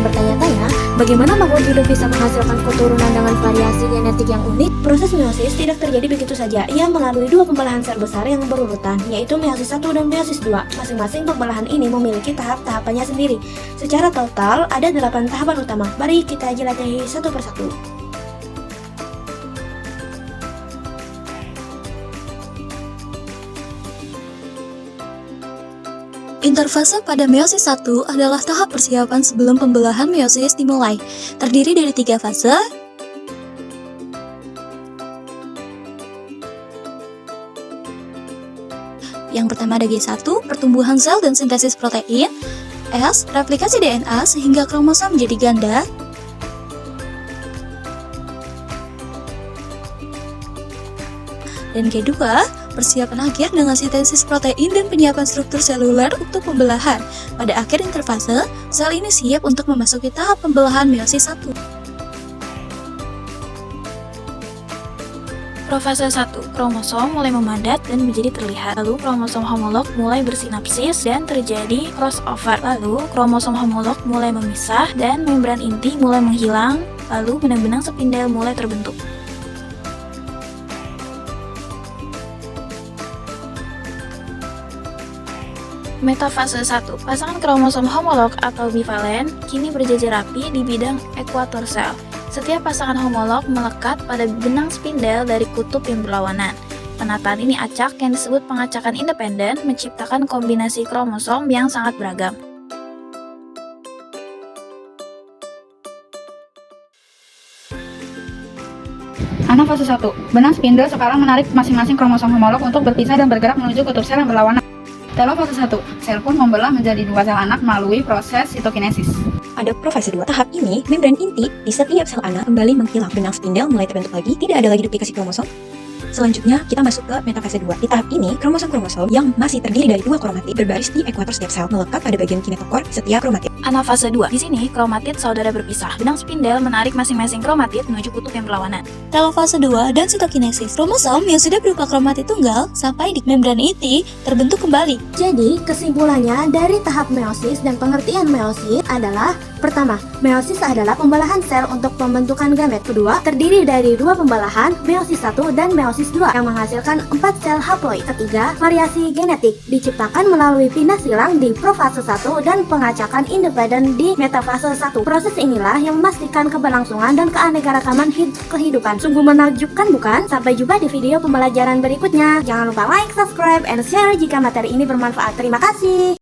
mungkin bertanya-tanya, bagaimana makhluk hidup bisa menghasilkan keturunan dengan variasi genetik yang unik? Proses meiosis tidak terjadi begitu saja. Ia melalui dua pembelahan sel besar yang berurutan, yaitu meiosis 1 dan meiosis 2. Masing-masing pembelahan ini memiliki tahap-tahapannya sendiri. Secara total, ada 8 tahapan utama. Mari kita jelajahi satu persatu. Interfase pada meiosis 1 adalah tahap persiapan sebelum pembelahan meiosis dimulai, terdiri dari 3 fase. Yang pertama ada G1, pertumbuhan sel dan sintesis protein. S, replikasi DNA sehingga kromosom menjadi ganda. Dan G2, persiapan akhir dengan sintesis protein dan penyiapan struktur seluler untuk pembelahan. Pada akhir interfase, sel ini siap untuk memasuki tahap pembelahan meiosis 1. Profase 1, kromosom mulai memadat dan menjadi terlihat. Lalu kromosom homolog mulai bersinapsis dan terjadi crossover. Lalu kromosom homolog mulai memisah dan membran inti mulai menghilang. Lalu benang-benang spindel mulai terbentuk. Metafase 1, pasangan kromosom homolog atau bivalen kini berjajar rapi di bidang ekuator sel. Setiap pasangan homolog melekat pada benang spindel dari kutub yang berlawanan. Penataan ini acak yang disebut pengacakan independen menciptakan kombinasi kromosom yang sangat beragam. Anafase 1, benang spindel sekarang menarik masing-masing kromosom homolog untuk berpisah dan bergerak menuju kutub sel yang berlawanan. Dalam fase 1, sel pun membelah menjadi 2 sel anak melalui proses sitokinesis. Pada profase 2 tahap ini, membran inti di setiap sel anak kembali menghilang. Benang spindel mulai terbentuk lagi, tidak ada lagi duplikasi kromosom. Selanjutnya, kita masuk ke metafase 2. Di tahap ini, kromosom-kromosom yang masih terdiri dari 2 kromatid berbaris di ekuator setiap sel, melekat pada bagian kinetokor setiap kromatid. Anafase 2, di sini kromatid saudara berpisah. Benang spindel menarik masing-masing kromatid menuju kutub yang berlawanan. Dalam fase 2 dan sitokinesis, kromosom yang sudah berupa kromatid tunggal sampai di membran inti terbentuk kembali. Jadi, kesimpulannya dari tahap meiosis dan pengertian meiosis adalah: pertama, meiosis adalah pembelahan sel untuk pembentukan gamet. Kedua, terdiri dari 2 pembelahan, meiosis 1 dan meiosis 2 yang menghasilkan 4 sel haploid. Ketiga, variasi genetik diciptakan melalui pindah silang di profase 1 dan pengacakan independen di metafase 1. Proses inilah yang memastikan keberlangsungan dan keanekaragaman kehidupan. Sungguh menakjubkan, bukan? Sampai jumpa di video pembelajaran berikutnya. Jangan lupa like, subscribe, and share jika materi ini bermanfaat. Terima kasih.